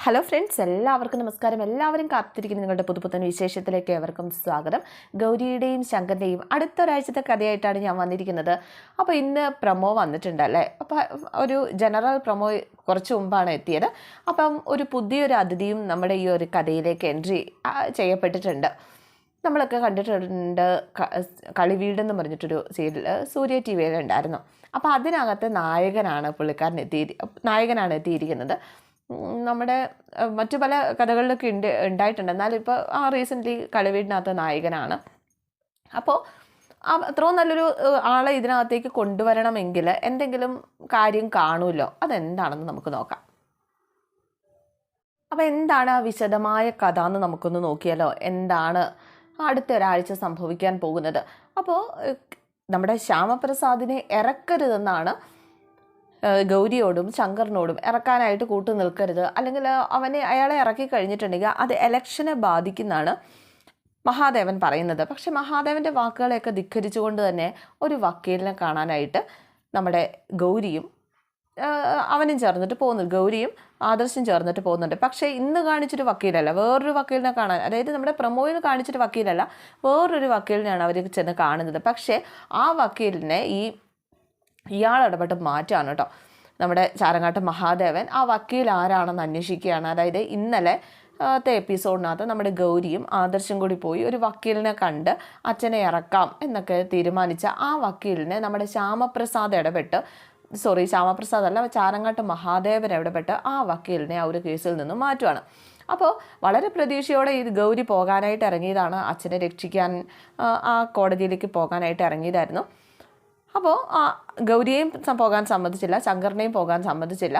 Hello friends, എല്ലാവർക്കും നമസ്കാരം. എല്ലാവരും കാത്തിരിക്കുന്ന നിങ്ങളുടെ പുതുപുത്തൻ വിശേഷത്തിലേക്ക് ഏവർക്കും സ്വാഗതം. ഗൗരിയുടെയും ശങ്കറിൻ്റെയും അടുത്തൊരാഴ്ചത്തെ കഥയായിട്ടാണ് ഞാൻ വന്നിരിക്കുന്നത്. അപ്പോൾ ഇന്ന് പ്രൊമോ വന്നിട്ടുണ്ടല്ലേ. അപ്പോൾ ഒരു ജനറൽ പ്രൊമോ കുറച്ച് മുമ്പാണ് എത്തിയത്. അപ്പം ഒരു പുതിയൊരു അതിഥിയും നമ്മുടെ ഈ ഒരു കഥയിലേക്ക് എൻട്രി ചെയ്യപ്പെട്ടിട്ടുണ്ട്. നമ്മളൊക്കെ കണ്ടിട്ടുണ്ട്, കളിവീടെന്ന് പറഞ്ഞിട്ടൊരു സീരിയൽ സൂര്യ ടി വിയിൽ ഉണ്ടായിരുന്നു. അപ്പോൾ അതിനകത്ത് നായകനാണ് എത്തിയിരിക്കുന്നത്. നമ്മുടെ മറ്റു പല കഥകളിലൊക്കെ ഉണ്ടായിട്ടുണ്ട്. എന്നാലും ഇപ്പോൾ റീസെൻ്റ്ലി കളിവീടിനകത്ത് നായകനാണ്. അപ്പോൾ അത്രയും നല്ലൊരു ആളെ ഇതിനകത്തേക്ക് കൊണ്ടുവരണമെങ്കിൽ എന്തെങ്കിലും കാര്യം കാണുമല്ലോ. അതെന്താണെന്ന് നമുക്ക് നോക്കാം. അപ്പോൾ എന്താണ് ആ വിശദമായ കഥ എന്ന് നമുക്കൊന്ന് നോക്കിയാലോ. എന്താണ് അടുത്ത ഒരാഴ്ച സംഭവിക്കാൻ പോകുന്നത്? അപ്പോൾ നമ്മുടെ ശ്യാമപ്രസാദിനെ ഇറക്കരുതെന്നാണ് ഗൗരിയോടും ശങ്കറിനോടും ഇറക്കാനായിട്ട് കൂട്ടു നിൽക്കരുത്, അല്ലെങ്കിൽ അയാളെ ഇറക്കി കഴിഞ്ഞിട്ടുണ്ടെങ്കിൽ അത് ഇലക്ഷനെ ബാധിക്കുന്നതാണ് മഹാദേവൻ പറയുന്നത്. പക്ഷെ മഹാദേവൻ്റെ വാക്കുകളെയൊക്കെ ധിക്കരിച്ചുകൊണ്ട് തന്നെ ഒരു വക്കീലിനെ കാണാനായിട്ട് നമ്മുടെ ഗൗരിയും അവനും ചേർന്നിട്ട് പോകുന്നുണ്ട്. ഗൗരിയും ആദർശം ചേർന്നിട്ട് പോകുന്നുണ്ട്. പക്ഷേ ഇന്ന് കാണിച്ചൊരു വക്കീലല്ല, വേറൊരു വക്കീലിനെ കാണാൻ, അതായത് നമ്മുടെ പ്രൊമോയിൽ കാണിച്ചൊരു വക്കീലല്ല, വേറൊരു വക്കീലിനെയാണ് അവർ ചെന്ന് കാണുന്നത്. പക്ഷേ ആ വക്കീലിനെ ഇയാൾ ഇടപെട്ട് മാറ്റാണ് കേട്ടോ. നമ്മുടെ ചാരങ്ങാട്ട് മഹാദേവൻ ആ വക്കീൽ ആരാണെന്ന് അന്വേഷിക്കുകയാണ്. അതായത് ഇന്നലത്തെ എപ്പിസോഡിനകത്ത് നമ്മുടെ ഗൗരിയും ആദർശം കൂടി പോയി ഒരു വക്കീലിനെ കണ്ട് അച്ഛനെ ഇറക്കാം എന്നൊക്കെ തീരുമാനിച്ച ആ വക്കീലിനെ നമ്മുടെ ശ്യാമപ്രസാദ് ചാരങ്ങാട്ട് മഹാദേവൻ ഇടപെട്ട് ആ വക്കീലിനെ ആ ഒരു കേസിൽ നിന്നും മാറ്റുവാണ്. അപ്പോൾ വളരെ പ്രതീക്ഷയോടെ ഈ ഗൗരി പോകാനായിട്ട് ഇറങ്ങിയതാണ്, അച്ഛനെ രക്ഷിക്കാൻ ആ കോടതിയിലേക്ക് പോകാനായിട്ട് ഇറങ്ങിയതായിരുന്നു. അപ്പോൾ ഗൗരിയെയും പോകാൻ സമ്മതിച്ചില്ല, ശങ്കറിനെയും പോകാൻ സമ്മതിച്ചില്ല.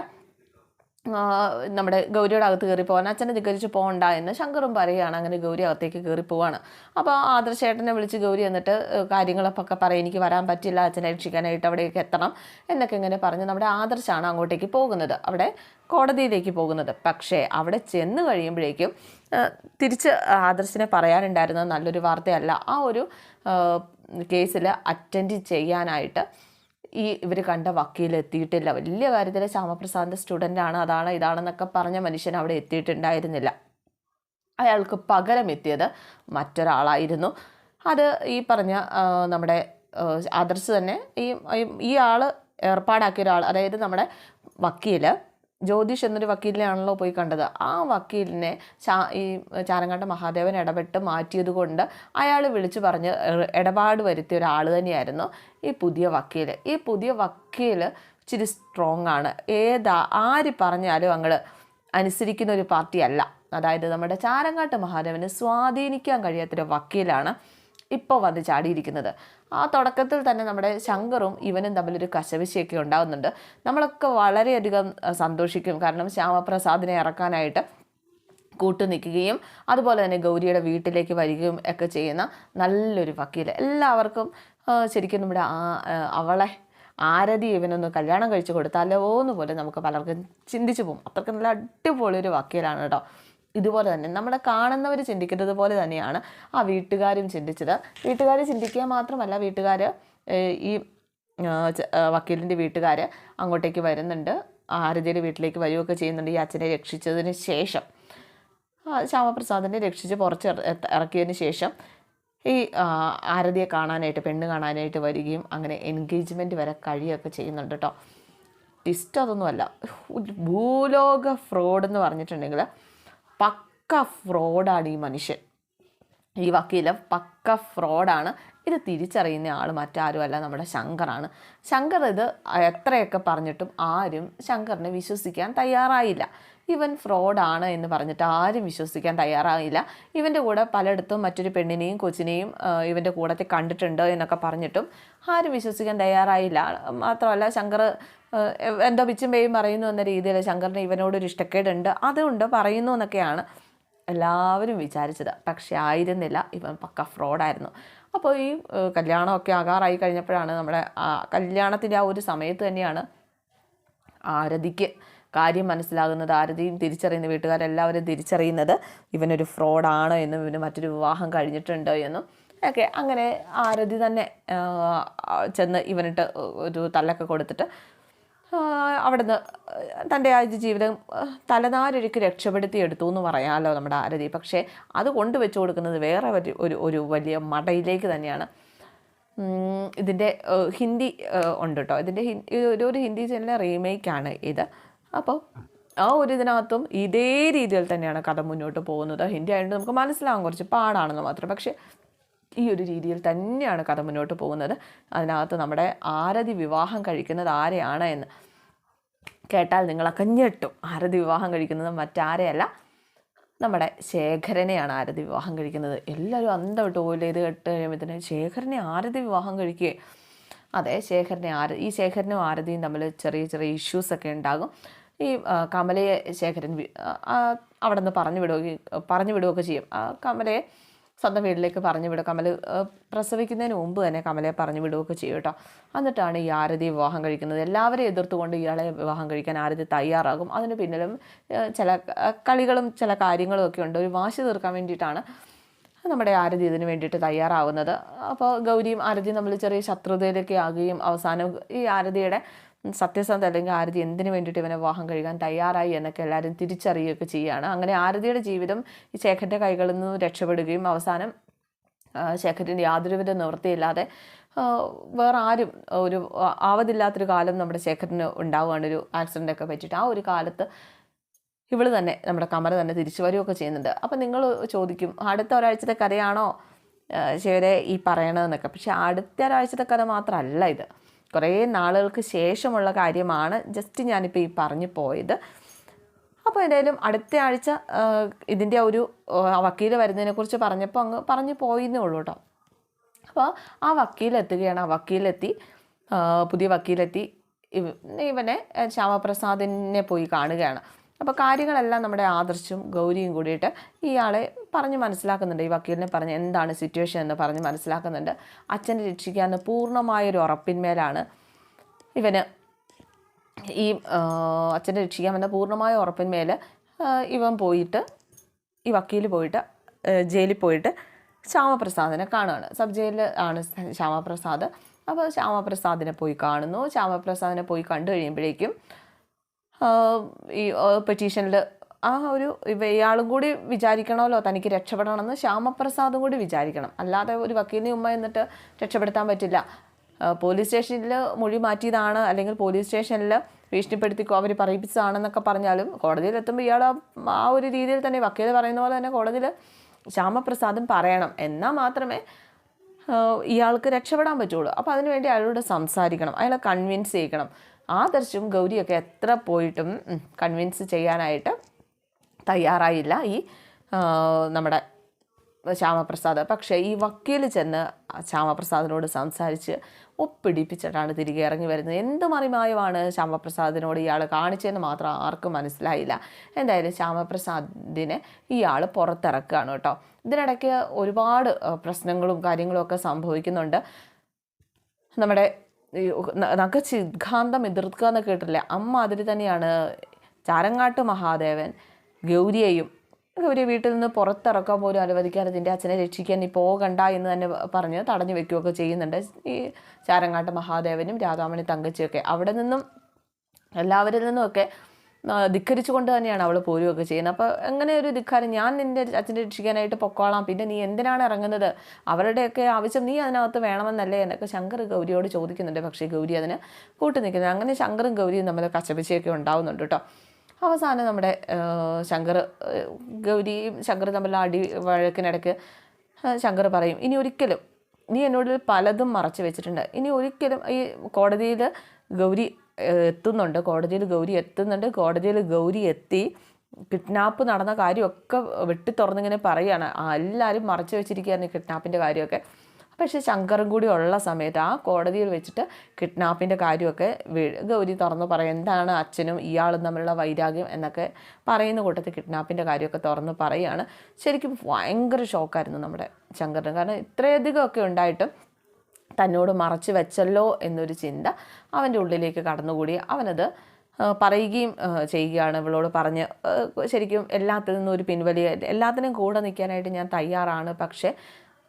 നമ്മുടെ ഗൗരിയുടെ അകത്ത് കയറി പോകാൻ അച്ഛനെ ധിക്കരിച്ച് പോകണ്ട എന്ന് ശങ്കറും പറയുകയാണ്. അങ്ങനെ ഗൗരി അകത്തേക്ക് കയറി പോവാണ്. അപ്പോൾ ആദർശേട്ടനെ വിളിച്ച് ഗൗരി എന്നിട്ട് കാര്യങ്ങളൊക്കെ പറയും, എനിക്ക് വരാൻ പറ്റില്ല, അച്ഛനെ രക്ഷിക്കാനായിട്ട് അവിടേക്ക് എത്തണം എന്നൊക്കെ ഇങ്ങനെ പറഞ്ഞ് നമ്മുടെ ആദർശാണ് അങ്ങോട്ടേക്ക് പോകുന്നത്, അവിടെ കോടതിയിലേക്ക് പോകുന്നത്. പക്ഷേ അവിടെ ചെന്ന് കഴിയുമ്പോഴേക്കും തിരിച്ച് ആദർശിനെ പറയാനുണ്ടായിരുന്ന നല്ലൊരു വാർത്തയല്ല. ആ ഒരു കേസിൽ അറ്റൻഡ് ചെയ്യാനായിട്ട് ഇവർ കണ്ട വക്കീൽ എത്തിയിട്ടില്ല. വലിയ കാര്യത്തിൽ ശ്യാമപ്രസാദിൻ്റെ സ്റ്റുഡൻ്റാണ്, അതാണ് ഇതാണെന്നൊക്കെ പറഞ്ഞ മനുഷ്യൻ അവിടെ എത്തിയിട്ടുണ്ടായിരുന്നില്ല. അയാൾക്ക് പകരം എത്തിയത് മറ്റൊരാളായിരുന്നു. അത് ഈ പറഞ്ഞ നമ്മുടെ ആദർശ് തന്നെ ഈ ആൾ ഏർപ്പാടാക്കിയ ഒരാൾ, അതായത് നമ്മുടെ വക്കീൽ ജ്യോതിഷ് എന്നൊരു വക്കീലിനെയാണല്ലോ പോയി കണ്ടത്. ആ വക്കീലിനെ ഈ ചാരങ്ങാട്ട് മഹാദേവൻ ഇടപെട്ട് മാറ്റിയത് കൊണ്ട് അയാൾ വിളിച്ചു പറഞ്ഞ് ഇടപാട് വരുത്തിയ ഒരാൾ തന്നെയായിരുന്നു ഈ പുതിയ വക്കീൽ. ഈ പുതിയ വക്കീൽ ഇച്ചിരി സ്ട്രോങ് ആണ്. ആര് പറഞ്ഞാലും അങ്ങ് അനുസരിക്കുന്ന ഒരു പാർട്ടിയല്ല. അതായത് നമ്മുടെ ചാരങ്ങാട്ട് മഹാദേവനെ സ്വാധീനിക്കാൻ കഴിയാത്തൊരു വക്കീലാണ് ഇപ്പോൾ വന്ന് ചാടിയിരിക്കുന്നത്. ആ തുടക്കത്തിൽ തന്നെ നമ്മുടെ ശങ്കറും ഇവനും തമ്മിലൊരു കശവിശയൊക്കെ ഉണ്ടാകുന്നുണ്ട്. നമ്മളൊക്കെ വളരെയധികം സന്തോഷിക്കും. കാരണം ശ്യാമപ്രസാദിനെ ഇറക്കാനായിട്ട് കൂട്ടുനിൽക്കുകയും അതുപോലെ തന്നെ ഗൗരിയുടെ വീട്ടിലേക്ക് വരികയും ഒക്കെ ചെയ്യുന്ന നല്ലൊരു വക്കീൽ. എല്ലാവർക്കും ശരിക്കും നമ്മുടെ അവളെ ആരതി ഇവനൊന്ന് കല്യാണം കഴിച്ച് കൊടുത്താലോ എന്ന് പോലെ നമുക്ക് പലർക്കും ചിന്തിച്ചു പോകും. അത്രയ്ക്ക് നല്ല അടിപൊളിയൊരു വക്കീലാണ് കേട്ടോ. ഇതുപോലെ തന്നെ നമ്മളെ കാണുന്നവർ ചിന്തിക്കുന്നത് പോലെ തന്നെയാണ് ആ വീട്ടുകാരും ചിന്തിച്ചത്. വീട്ടുകാർ ചിന്തിക്കുക മാത്രമല്ല, വീട്ടുകാർ ഈ വക്കീലിൻ്റെ വീട്ടുകാർ അങ്ങോട്ടേക്ക് വരുന്നുണ്ട്, ആരതിയുടെ വീട്ടിലേക്ക് വരികയൊക്കെ ചെയ്യുന്നുണ്ട്. ഈ അച്ഛനെ രക്ഷിച്ചതിന് ശേഷം, ശ്യാമപ്രസാദിനെ രക്ഷിച്ച് പുറത്ത് ഇറക്കിയതിന് ശേഷം ഈ ആരതിയെ കാണാനായിട്ട്, പെണ്ണ് കാണാനായിട്ട് വരികയും അങ്ങനെ എൻഗേജ്മെൻറ്റ് വരെ കഴിയുകയൊക്കെ ചെയ്യുന്നുണ്ട് കേട്ടോ. ട്വിസ്റ്റ് അതൊന്നുമല്ല, ഭൂലോക ഫ്രോഡ് എന്ന് പറഞ്ഞിട്ടുണ്ടെങ്കിൽ പക്ക ഫ്രോഡാണ് ഈ മനുഷ്യൻ. ഈ വക്കീല് പക്ക ഫ്രോഡാണ്. ഇത് തിരിച്ചറിയുന്ന ആൾ മറ്റാരുമല്ല, നമ്മുടെ ശങ്കറാണ്. ശങ്കർ ഇത് എത്രയൊക്കെ പറഞ്ഞിട്ടും ആരും ശങ്കറിനെ വിശ്വസിക്കാൻ തയ്യാറായില്ല. ഇവൻ ഫ്രോഡാണ് എന്ന് പറഞ്ഞിട്ട് ആരും വിശ്വസിക്കാൻ തയ്യാറായില്ല. ഇവൻ്റെ കൂടെ പലയിടത്തും മറ്റൊരു പെണ്ണിനെയും കൊച്ചിനെയും ഇവൻ്റെ കൂടത്തെ കണ്ടിട്ടുണ്ട് എന്നൊക്കെ പറഞ്ഞിട്ടും ആരും വിശ്വസിക്കാൻ തയ്യാറായില്ല. മാത്രമല്ല ശങ്കർ എന്തോ പിച്ചും പേയും പറയുന്നു എന്ന രീതിയിൽ ശങ്കറിന് ഇവനോടൊരു ഇഷ്ടക്കേടുണ്ട്, അതുകൊണ്ട് പറയുന്നു എന്നൊക്കെയാണ് എല്ലാവരും വിചാരിച്ചത്. പക്ഷെ ആയിരുന്നില്ല, ഇവൻ പക്ക ഫ്രോഡായിരുന്നു. അപ്പോൾ ഈ കല്യാണമൊക്കെ ആകാറായി കഴിഞ്ഞപ്പോഴാണ് നമ്മുടെ കല്യാണത്തിൻ്റെ ആ ഒരു സമയത്ത് തന്നെയാണ് ആരതിക്ക് കാര്യം മനസ്സിലാകുന്നത്. ആരതിയും തിരിച്ചറിയുന്ന, വീട്ടുകാരെല്ലാവരും തിരിച്ചറിയുന്നത് ഇവനൊരു ഫ്രോഡാണ് എന്നും ഇവന് മറ്റൊരു വിവാഹം കഴിഞ്ഞിട്ടുണ്ട് എന്നും ഒക്കെ. അങ്ങനെ ആരതി തന്നെ ചെന്ന് ഇവനിട്ട് ഒരു തല്ലൊക്കെ കൊടുത്തിട്ട് അവിടുന്ന് തൻ്റെ ആ ജീവിതം തലനാരിഴയ്ക്ക് രക്ഷപ്പെടുത്തിയെടുത്തു എന്ന് പറയാമല്ലോ നമ്മുടെ ആരതി. പക്ഷേ അത് കൊണ്ടുവച്ച് കൊടുക്കുന്നത് വേറെ ഒരു വലിയ മടയിലേക്ക് തന്നെയാണ്. ഇതിൻ്റെ ഹിന്ദി ഉണ്ട് കേട്ടോ. ഇതിൻ്റെ ഒരു ഹിന്ദി ചാനലിലെ റീമേക്കാണ് ഇത്. അപ്പോൾ ആ ഒരു ഇതിനകത്തും ഇതേ രീതിയിൽ തന്നെയാണ് കഥ മുന്നോട്ട് പോകുന്നത്. ഹിന്ദി ആയതുകൊണ്ട് നമുക്ക് മനസ്സിലാവാൻ കുറച്ച് പാടാണെന്ന് മാത്രം. പക്ഷേ ഈ ഒരു രീതിയിൽ തന്നെയാണ് കഥ മുന്നോട്ട് പോകുന്നത്. അതിനകത്ത് നമ്മുടെ ആരതി വിവാഹം കഴിക്കുന്നത് ആരെയാണ് എന്ന് കേട്ടാൽ നിങ്ങളൊക്കെ ഞെട്ടും. ആരതി വിവാഹം കഴിക്കുന്നത് മറ്റാരെയല്ല, നമ്മുടെ ശേഖരനെയാണ് ആരതി വിവാഹം കഴിക്കുന്നത്. എല്ലാവരും അന്തം വിട്ട് പോയില്ല ഇത് കേട്ട് കഴിയുമ്പോഴത്തേന്. ശേഖരനെ ആരതി വിവാഹം കഴിക്കുകയെ? അതെ, ഈ ശേഖരനും ആരതിയും തമ്മിൽ ചെറിയ ചെറിയ ഇഷ്യൂസൊക്കെ ഉണ്ടാകും. ഈ കമലയെ ശേഖരൻ അവിടെ നിന്ന് പറഞ്ഞു വിടുകയൊക്കെ ചെയ്യും. കമലയെ സ്വന്തം വീട്ടിലേക്ക് പറഞ്ഞു വിടുക. കമൽ പ്രസവിക്കുന്നതിന് മുമ്പ് തന്നെ കമലയെ പറഞ്ഞു വിടുകയൊക്കെ ചെയ്യും കേട്ടോ. എന്നിട്ടാണ് ഈ ആരതി വിവാഹം കഴിക്കുന്നത്. എല്ലാവരെയും എതിർത്തുകൊണ്ട് ഇയാളെ വിവാഹം കഴിക്കാൻ ആരതി തയ്യാറാകും. അതിന് പിന്നിലും ചില കളികളും ചില കാര്യങ്ങളും ഒക്കെ ഉണ്ട്. ഒരു വാശി തീർക്കാൻ വേണ്ടിയിട്ടാണ് നമ്മുടെ ആരതി ഇതിന് വേണ്ടിയിട്ട് തയ്യാറാവുന്നത്. അപ്പോൾ ഗൗരിയും ആരതിയും നമ്മൾ ചെറിയ ശത്രുതയിലേക്ക് ആകുകയും അവസാനം ഈ ആരതിയുടെ സത്യസന്ധത അല്ലെങ്കിൽ ആരതി എന്തിനു വേണ്ടിയിട്ട് ഇവനെ വിവാഹം കഴിക്കാൻ തയ്യാറായി എന്നൊക്കെ എല്ലാവരും തിരിച്ചറിയുകയൊക്കെ ചെയ്യുകയാണ്. അങ്ങനെ ആരതിയുടെ ജീവിതം ഈ ശേഖരൻ്റെ കൈകളിൽ നിന്ന് രക്ഷപ്പെടുകയും അവസാനം ശേഖരന് യാതൊരുവിധ നിവൃത്തിയില്ലാതെ വേറെ ആരും ഒരു ആവതില്ലാത്തൊരു കാലം നമ്മുടെ ശേഖരന് ഉണ്ടാവുകയാണ്, ഒരു ആക്സിഡൻ്റൊക്കെ പറ്റിയിട്ട്. ആ ഒരു കാലത്ത് ഇവള് തന്നെ, നമ്മുടെ കമല തന്നെ തിരിച്ചു വരികയൊക്കെ ചെയ്യുന്നുണ്ട്. അപ്പം നിങ്ങൾ ചോദിക്കും, അടുത്ത ഒരാഴ്ചത്തെ കഥയാണോ ശിവരെ ഈ പറയണതെന്നൊക്കെ. പക്ഷെ അടുത്ത ഒരാഴ്ചത്തെ കഥ മാത്രമല്ല ഇത്. കുറേ നാളുകൾക്ക് ശേഷമുള്ള കാര്യമാണ് ജസ്റ്റ് ഞാനിപ്പോൾ ഈ പറഞ്ഞു പോയത്. അപ്പോൾ എന്തായാലും അടുത്ത ആഴ്ച ഇതിൻ്റെ ഒരു വക്കീൽ വരുന്നതിനെക്കുറിച്ച് പറഞ്ഞപ്പോൾ അങ്ങ് പറഞ്ഞു പോയിന്നേ ഉള്ളൂ കേട്ടോ. അപ്പോൾ ആ വക്കീലെത്തുകയാണ്. ആ വക്കീലെത്തി, പുതിയ വക്കീലെത്തി ഇവനെ ശ്യാമപ്രസാദിനെ പോയി കാണുകയാണ്. അപ്പോൾ കാര്യങ്ങളെല്ലാം നമ്മുടെ ആദർശും ഗൗരിയും കൂടിയിട്ട് ഇയാളെ പറഞ്ഞ് മനസ്സിലാക്കുന്നുണ്ട്. ഈ വക്കീലിനെ പറഞ്ഞ് എന്താണ് സിറ്റുവേഷൻ എന്ന് പറഞ്ഞ് മനസ്സിലാക്കുന്നുണ്ട്. അച്ഛനെ രക്ഷിക്കാമെന്ന് പൂർണ്ണമായൊരു ഉറപ്പിന്മേലാണ് ഇവന് ഈ അച്ഛനെ രക്ഷിക്കാമെന്ന പൂർണ്ണമായ ഉറപ്പിന്മേൽ ഇവൻ പോയിട്ട്, ഈ വക്കീൽ പോയിട്ട് ജയിലിൽ പോയിട്ട് ശ്യാമപ്രസാദിനെ കാണുകയാണ്. സബ് ജയിലിൽ ആണ് ശ്യാമപ്രസാദ്. അപ്പോൾ ശ്യാമപ്രസാദിനെ പോയി കാണുന്നു. ശ്യാമപ്രസാദിനെ പോയി കണ്ടു കഴിയുമ്പോഴേക്കും ഈ പെറ്റീഷനിൽ ആ ഒരു ഇയാളും കൂടി വിചാരിക്കണമല്ലോ തനിക്ക് രക്ഷപ്പെടണമെന്ന് ശ്യാമപ്രസാദും കൂടി വിചാരിക്കണം. അല്ലാതെ ഒരു വക്കീലിന് മുമ്പ് എന്നിട്ട് രക്ഷപ്പെടുത്താൻ പറ്റില്ല. പോലീസ് സ്റ്റേഷനിൽ മൊഴി മാറ്റിയതാണ്, അല്ലെങ്കിൽ പോലീസ് സ്റ്റേഷനിൽ ഭീഷണിപ്പെടുത്തിക്കോ അവർ പറയിപ്പിച്ചതാണെന്നൊക്കെ പറഞ്ഞാലും കോടതിയിലെത്തുമ്പോൾ ഇയാൾ ആ ഒരു രീതിയിൽ തന്നെ വക്കീൽ പറയുന്ന പോലെ തന്നെ കോടതിയിൽ ശ്യാമപ്രസാദും പറയണം. എന്നാൽ മാത്രമേ ഇയാൾക്ക് രക്ഷപ്പെടാൻ പറ്റുള്ളൂ. അപ്പോൾ അതിനുവേണ്ടി അയാളോട് സംസാരിക്കണം, അയാളെ കൺവിൻസ് ചെയ്യിക്കണം. ആദർശും ഗൗരിയൊക്കെ എത്ര പോയിട്ടും കൺവിൻസ് ചെയ്യാനായിട്ട് തയ്യാറായില്ല ഈ നമ്മുടെ ശ്യാമപ്രസാദ്. പക്ഷേ ഈ വക്കീൽ ചെന്ന് ശ്യാമപ്രസാദിനോട് സംസാരിച്ച് ഒപ്പിടിപ്പിച്ചിട്ടാണ് തിരികെ ഇറങ്ങി വരുന്നത്. എന്ത് മറിമായമാണ് ശ്യാമപ്രസാദിനോട് ഇയാൾ കാണിച്ചതെന്ന് മാത്രം ആർക്കും മനസ്സിലായില്ല. എന്തായാലും ശ്യാമപ്രസാദിനെ ഇയാൾ പുറത്തിറക്കുകയാണ് കേട്ടോ. ഇതിനിടയ്ക്ക് ഒരുപാട് പ്രശ്നങ്ങളും കാര്യങ്ങളും ഒക്കെ സംഭവിക്കുന്നുണ്ട്. നമ്മുടെ നഖസിദ്ധാന്തം എതിർക്കുക എന്ന് കേട്ടില്ലേ, അമ്മ അതിൽ തന്നെയാണ് ചാരങ്ങാട്ട് മഹാദേവൻ ഗൗരിയെ വീട്ടിൽ നിന്ന് പുറത്തിറക്കാൻ പോലും അനുവദിക്കാതെ നിൻ്റെ അച്ഛനെ രക്ഷിക്കാൻ നീ പോകണ്ട എന്ന് തന്നെ പറഞ്ഞ് തടഞ്ഞു വെക്കുകയൊക്കെ ചെയ്യുന്നുണ്ട് ഈ ചാരങ്ങാട്ട് മഹാദേവനും രാധാമണി തങ്കച്ചിയൊക്കെ. അവിടെ നിന്നും എല്ലാവരിൽ നിന്നുമൊക്കെ ധിക്കരിച്ചു കൊണ്ട് തന്നെയാണ് അവൾ പോരുകയൊക്കെ ചെയ്യുന്നത്. അപ്പോൾ എങ്ങനെ ഒരു ധിക്കാരം, ഞാൻ നിൻ്റെ അച്ഛനെ രക്ഷിക്കാനായിട്ട് പൊക്കോളാം, പിന്നെ നീ എന്തിനാണ് ഇറങ്ങുന്നത്, അവരുടെയൊക്കെ ആവശ്യം നീ അതിനകത്ത് വേണമെന്നല്ലേ എന്നൊക്കെ ശങ്കർ ഗൗരിയോട് ചോദിക്കുന്നുണ്ട്. പക്ഷേ ഗൗരി അതിന് കൂട്ടു നിൽക്കുന്നത്. അങ്ങനെ ശങ്കറും ഗൗരിയും തമ്മിൽ കച്ചപിച്ചയൊക്കെ ഉണ്ടാവുന്നുണ്ട് കേട്ടോ. അവസാനം നമ്മുടെ ഗൗരിയും ശങ്കർ തമ്മിലുള്ള വഴക്കിനിടയ്ക്ക് ശങ്കർ പറയും, ഇനി ഒരിക്കലും നീ എന്നോട് പലതും മറച്ചു വെച്ചിട്ടുണ്ട്, ഇനി ഒരിക്കലും ഈ കോടതിയിൽ ഗൗരി എത്തുന്നുണ്ട്, കോടതിയിൽ ഗൗരി എത്തി കിഡ്നാപ്പ് നടന്ന കാര്യമൊക്കെ വെട്ടി തുറന്നിങ്ങനെ പറയുകയാണ്. എല്ലാവരും മറച്ചു വെച്ചിരിക്കുകയായിരുന്നു കിഡ്നാപ്പിൻ്റെ കാര്യമൊക്കെ. പക്ഷേ ശങ്കറും കൂടി ഉള്ള സമയത്ത് ആ കോടതിയിൽ വെച്ചിട്ട് കിഡ്നാപ്പിൻ്റെ കാര്യമൊക്കെ ഗൗരി തുറന്ന് പറയും. എന്താണ് അച്ഛനും ഇയാളും തമ്മിലുള്ള വൈരാഗ്യം എന്നൊക്കെ പറയുന്ന കൂട്ടത്തിൽ കിഡ്നാപ്പിൻ്റെ കാര്യമൊക്കെ തുറന്ന് പറയുകയാണ്. ശരിക്കും ഭയങ്കര ഷോക്കായിരുന്നു നമ്മുടെ ശങ്കറിന്. കാരണം ഇത്രയധികമൊക്കെ ഉണ്ടായിട്ടും തന്നോട് മറച്ചു വെച്ചല്ലോ എന്നൊരു ചിന്ത അവൻ്റെ ഉള്ളിലേക്ക് കടന്നുകൂടി. അവനത് പറയുകയും ചെയ്യുകയാണ്, ഇവളോട് പറഞ്ഞ് ശരിക്കും എല്ലാത്തിൽ നിന്നും ഒരു പിൻവലിയ, എല്ലാത്തിനും കൂടെ നിൽക്കാനായിട്ട് ഞാൻ തയ്യാറാണ്, പക്ഷേ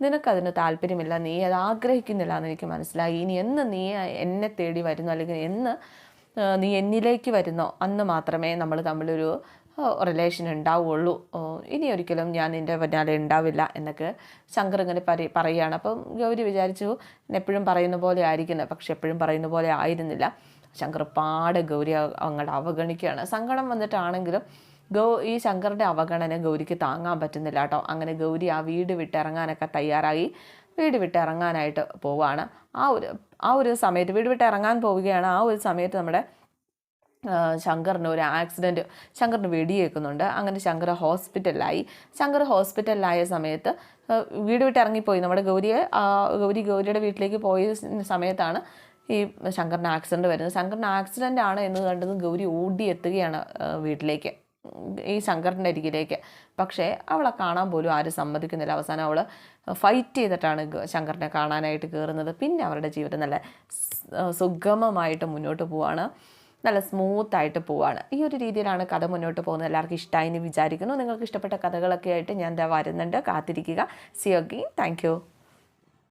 നിനക്കതിന് താല്പര്യമില്ല, നീ അത് ആഗ്രഹിക്കുന്നില്ല എന്ന് എനിക്ക് മനസ്സിലായി. ഇനി എന്ന് നീ എന്നെ തേടി വരുന്നു, അല്ലെങ്കിൽ എന്ന് നീ എന്നിലേക്ക് വരുന്നോ അന്ന് മാത്രമേ നമ്മൾ തമ്മിലൊരു റിലേഷൻ ഉണ്ടാവുള്ളൂ, ഇനി ഒരിക്കലും ഞാൻ നിൻ്റെ പിന്നാലെ ഉണ്ടാവില്ല എന്നൊക്കെ ശങ്കർ ഇങ്ങനെ പറയുകയാണ്. അപ്പം ഗൗരി വിചാരിച്ചു എപ്പോഴും പറയുന്ന പോലെ ആയിരിക്കുന്നത്, പക്ഷെ എപ്പോഴും പറയുന്ന പോലെ ആയിരുന്നില്ല. ശങ്കർ പാടെ ഗൗരി അങ്ങോട്ട് അവഗണിക്കുകയാണ്. സങ്കടം വന്നിട്ടാണെങ്കിലും ഈ ശങ്കറിൻ്റെ അവഗണന ഗൗരിക്ക് താങ്ങാൻ പറ്റുന്നില്ല കേട്ടോ. അങ്ങനെ ഗൗരി ആ വീട് വിട്ടിറങ്ങാനൊക്കെ തയ്യാറായി വീട് വിട്ടിറങ്ങാനായിട്ട് പോവുകയാണ്. ആ ഒരു സമയത്ത് വീട് വിട്ടിറങ്ങാൻ പോവുകയാണ്. ആ ഒരു സമയത്ത് നമ്മുടെ ശങ്കറിന് ഒരു ആക്സിഡൻറ്റ്, ശങ്കറിന് വെടിയേക്കുന്നുണ്ട്. അങ്ങനെ ശങ്കർ ഹോസ്പിറ്റലിലായ സമയത്ത് വീട് വിട്ട് ഇറങ്ങിപ്പോയി. നമ്മുടെ ഗൗരിയുടെ വീട്ടിലേക്ക് പോയ സമയത്താണ് ഈ ശങ്കറിന് ആക്സിഡൻറ്റ് വരുന്നത്. ശങ്കറിന് ആക്സിഡൻ്റ് ആണ് എന്ന് കണ്ടത് ഗൗരി ഓടിയെത്തുകയാണ് വീട്ടിലേക്ക്, ഈ ശങ്കറിൻ്റെ അരികിലേക്ക്. പക്ഷേ അവളെ കാണാൻ പോലും ആരും സമ്മതിക്കുന്നില്ല. അവസാനം അവൾ ഫൈറ്റ് ചെയ്തിട്ടാണ് ശങ്കറിനെ കാണാനായിട്ട് കയറുന്നത്. പിന്നെ അവരുടെ ജീവിതം നല്ല സുഗമമായിട്ട് മുന്നോട്ട് പോവാണ്, നല്ല സ്മൂത്തായിട്ട് പോവാണ്. ഈ ഒരു രീതിയിലാണ് കഥ മുന്നോട്ട് പോകുന്നത്. എല്ലാവർക്കും ഇഷ്ടമായി എന്ന് വിചാരിക്കുന്നു. നിങ്ങൾക്ക് ഇഷ്ടപ്പെട്ട കഥകളൊക്കെ ആയിട്ട് ഞാൻ വരുന്നുണ്ട്, കാത്തിരിക്കുക. C you again. Thank you.